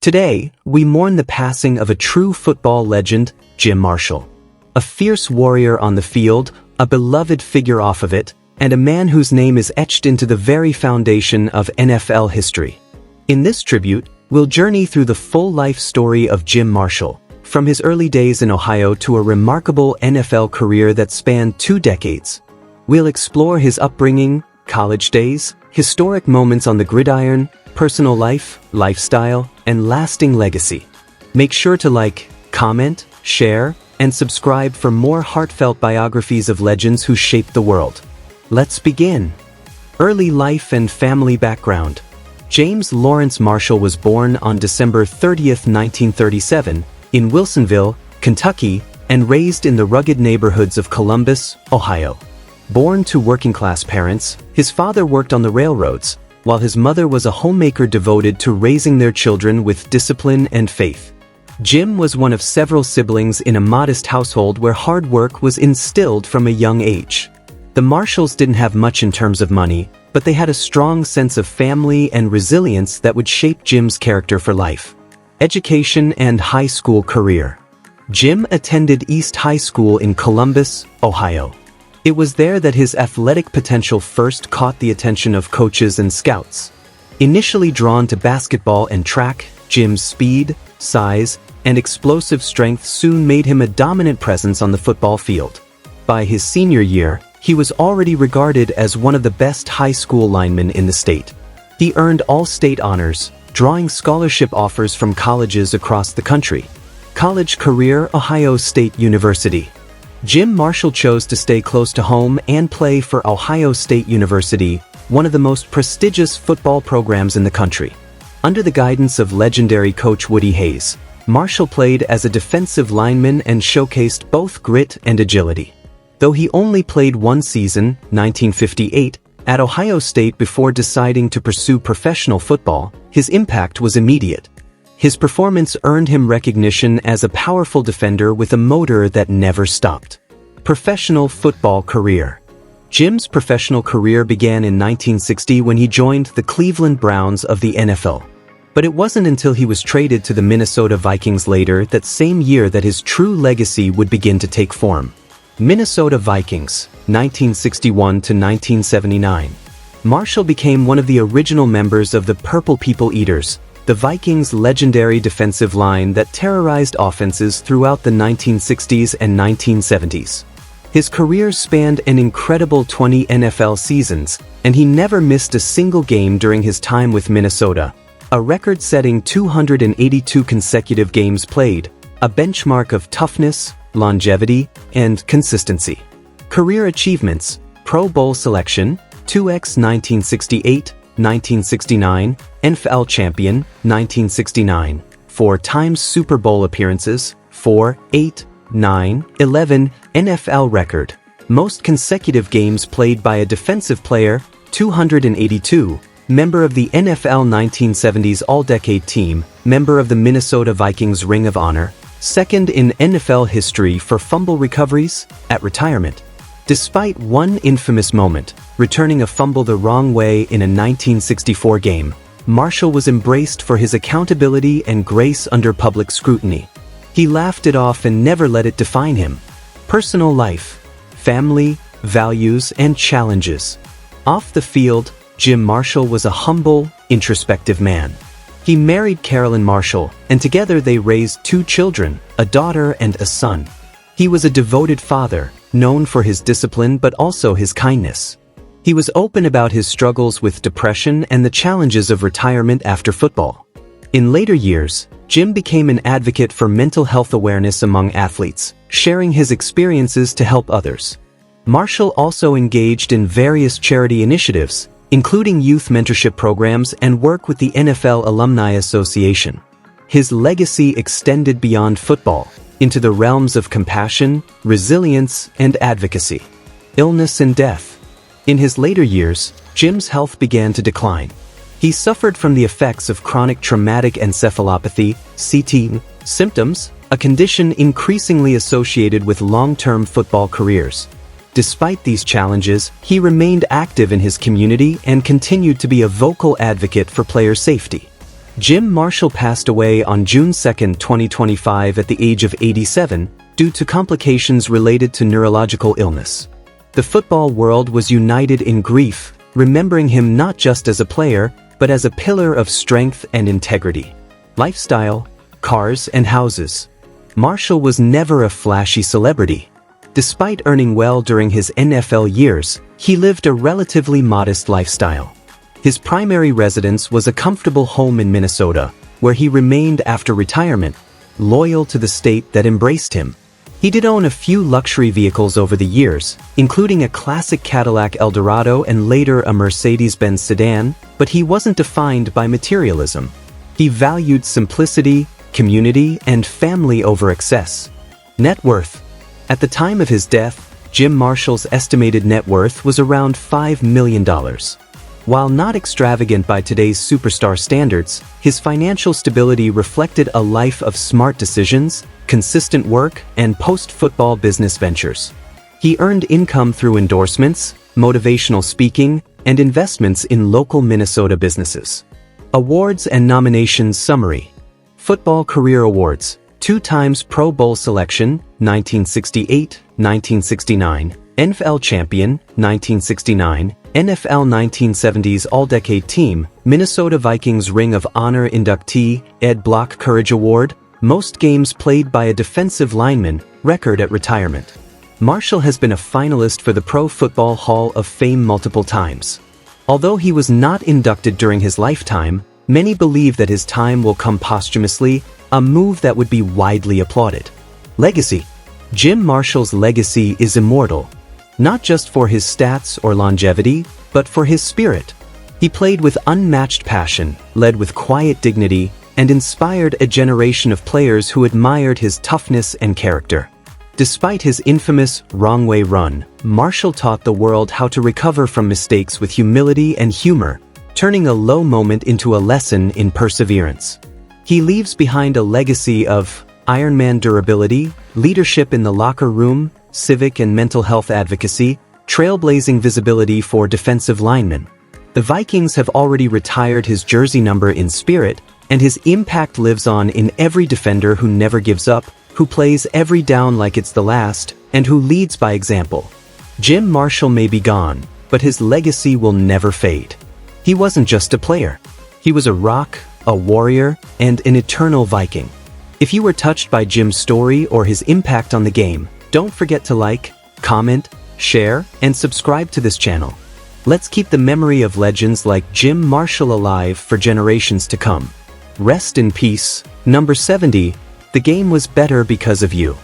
Today, we mourn the passing of a true football legend, Jim Marshall. A fierce warrior on the field, a beloved figure off of it, and a man whose name is etched into the very foundation of NFL history. In this tribute, we'll journey through the full life story of Jim Marshall, from his early days in Ohio to a remarkable NFL career that spanned 2 decades. We'll explore his upbringing, college days, historic moments on the gridiron, personal life, lifestyle, and lasting legacy. Make sure to like, comment, share, and subscribe for more heartfelt biographies of legends who shaped the world. Let's begin. Early life and family background. James Lawrence Marshall was born on December 30, 1937, in Wilsonville, Kentucky, and raised in the rugged neighborhoods of Columbus, Ohio. Born to working-class parents, his father worked on the railroads, while his mother was a homemaker devoted to raising their children with discipline and faith. Jim was one of several siblings in a modest household where hard work was instilled from a young age. The Marshalls didn't have much in terms of money, but they had a strong sense of family and resilience that would shape Jim's character for life. Education and high school career. Jim attended East High School in Columbus, Ohio. It was there that his athletic potential first caught the attention of coaches and scouts. Initially drawn to basketball and track, Jim's speed, size, and explosive strength soon made him a dominant presence on the football field. By his senior year, he was already regarded as one of the best high school linemen in the state. He earned all-state honors, drawing scholarship offers from colleges across the country. College career, Ohio State University. Jim Marshall chose to stay close to home and play for Ohio State University, one of the most prestigious football programs in the country. Under the guidance of legendary coach Woody Hayes, Marshall played as a defensive lineman and showcased both grit and agility. Though he only played one season, 1958, at Ohio State before deciding to pursue professional football, his impact was immediate. His performance earned him recognition as a powerful defender with a motor that never stopped. Professional football career. Jim's professional career began in 1960 when he joined the Cleveland Browns of the NFL. But it wasn't until he was traded to the Minnesota Vikings later that same year that his true legacy would begin to take form. Minnesota Vikings, 1961 to 1979. Marshall became one of the original members of the Purple People Eaters, the Vikings' legendary defensive line that terrorized offenses throughout the 1960s and 1970s. His career spanned an incredible 20 NFL seasons, and he never missed a single game during his time with Minnesota, a record-setting 282 consecutive games played, a benchmark of toughness, longevity, and consistency. Career achievements: Pro Bowl selection, 2x 1968, 1969, NFL champion, 1969, 4 times Super Bowl appearances, 4, 8, 9, 11, NFL record. Most consecutive games played by a defensive player, 282, member of the NFL 1970s All-Decade Team, member of the Minnesota Vikings Ring of Honor, second in NFL history for fumble recoveries, at retirement. Despite one infamous moment, returning a fumble the wrong way in a 1964 game, Marshall was embraced for his accountability and grace under public scrutiny. He laughed it off and never let it define him. Personal life, family, values, and challenges. Off the field, Jim Marshall was a humble, introspective man. He married Carolyn Marshall, and together they raised 2 children, a daughter and a son. He was a devoted father, known for his discipline but also his kindness. He was open about his struggles with depression and the challenges of retirement after football. In later years, Jim became an advocate for mental health awareness among athletes, sharing his experiences to help others. Marshall also engaged in various charity initiatives, including youth mentorship programs and work with the NFL Alumni Association. His legacy extended beyond football, into the realms of compassion, resilience, and advocacy. Illness and death. In his later years, Jim's health began to decline. He suffered from the effects of chronic traumatic encephalopathy, CT, symptoms, a condition increasingly associated with long-term football careers. Despite these challenges, he remained active in his community and continued to be a vocal advocate for player safety. Jim Marshall passed away on June 2, 2025 at the age of 87 due to complications related to neurological illness. The football world was united in grief, remembering him not just as a player, but as a pillar of strength and integrity. Lifestyle, cars and houses. Marshall was never a flashy celebrity. Despite earning well during his NFL years, he lived a relatively modest lifestyle. His primary residence was a comfortable home in Minnesota, where he remained after retirement, loyal to the state that embraced him. He did own a few luxury vehicles over the years, including a classic Cadillac Eldorado and later a Mercedes-Benz sedan, but he wasn't defined by materialism. He valued simplicity, community, and family over excess. Net worth. At the time of his death, Jim Marshall's estimated net worth was around $5 million. While not extravagant by today's superstar standards, his financial stability reflected a life of smart decisions, consistent work, and post-football business ventures. He earned income through endorsements, motivational speaking, and investments in local Minnesota businesses. Awards and nominations summary. Football Career Awards. 2 times Pro Bowl selection, 1968, 1969, NFL Champion, 1969, NFL 1970s All-Decade Team, Minnesota Vikings Ring of Honor inductee, Ed Block Courage Award, most games played by a defensive lineman, record at retirement. Marshall has been a finalist for the Pro Football Hall of Fame multiple times. Although he was not inducted during his lifetime, many believe that his time will come posthumously, a move that would be widely applauded. Legacy. Jim Marshall's legacy is immortal. Not just for his stats or longevity, but for his spirit. He played with unmatched passion, led with quiet dignity, and inspired a generation of players who admired his toughness and character. Despite his infamous wrong way run, Marshall taught the world how to recover from mistakes with humility and humor, turning a low moment into a lesson in perseverance. He leaves behind a legacy of Ironman durability, leadership in the locker room, civic and mental health advocacy, trailblazing visibility for defensive linemen. The Vikings have already retired his jersey number in spirit, and his impact lives on in every defender who never gives up, who plays every down like it's the last, and who leads by example. Jim Marshall may be gone, but his legacy will never fade. He wasn't just a player. He was a rock, a warrior, and an eternal Viking. If you were touched by Jim's story or his impact on the game, don't forget to like, comment, share, and subscribe to this channel. Let's keep the memory of legends like Jim Marshall alive for generations to come. Rest in peace. Number 70. The game was better because of you.